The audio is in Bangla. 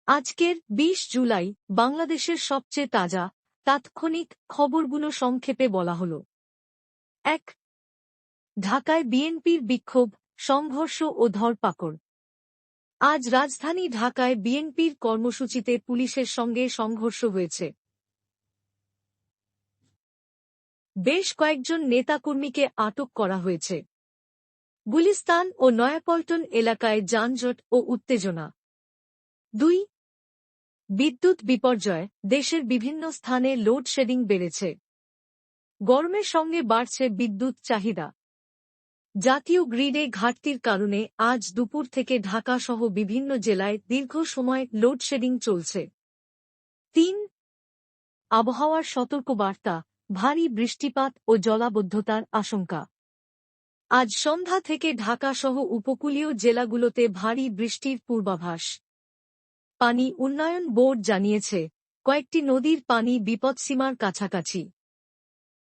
আজকের ২০ জুলাই বাংলাদেশের সবচেয়ে তাজা তাৎক্ষণিক খবরগুলো সংক্ষেপে বলা হল। ১. ঢাকায় বিএনপির বিক্ষোভ, সংঘর্ষ ও ধরপাকড়। আজ রাজধানী ঢাকায় বিএনপির কর্মসূচিতে পুলিশের সঙ্গে সংঘর্ষ হয়েছে। বেশ কয়েকজন নেতাকর্মীকে আটক করা হয়েছে। গুলিস্তান ও নয়াপল্টন এলাকায় যানজট ও উত্তেজনা। ২. বিদ্যুৎ বিপর্যয়, দেশের বিভিন্ন স্থানে লোডশেডিং বেড়েছে। গরমের সঙ্গে বাড়ছে বিদ্যুৎ চাহিদা। জাতীয় গ্রিডে ঘাটতির কারণে আজ দুপুর থেকে ঢাকাসহ বিভিন্ন জেলায় দীর্ঘ সময় লোডশেডিং চলছে। ৩. আবহাওয়ার সতর্কবার্তা, ভারী বৃষ্টিপাত ও জলাবদ্ধতার আশঙ্কা। আজ সন্ধ্যা থেকে ঢাকাসহ উপকূলীয় জেলাগুলোতে ভারী বৃষ্টির পূর্বাভাস। পানি উন্নয়ন বোর্ড জানিয়েছে, কয়েকটি নদীর পানি বিপদসীমার কাছাকাছি।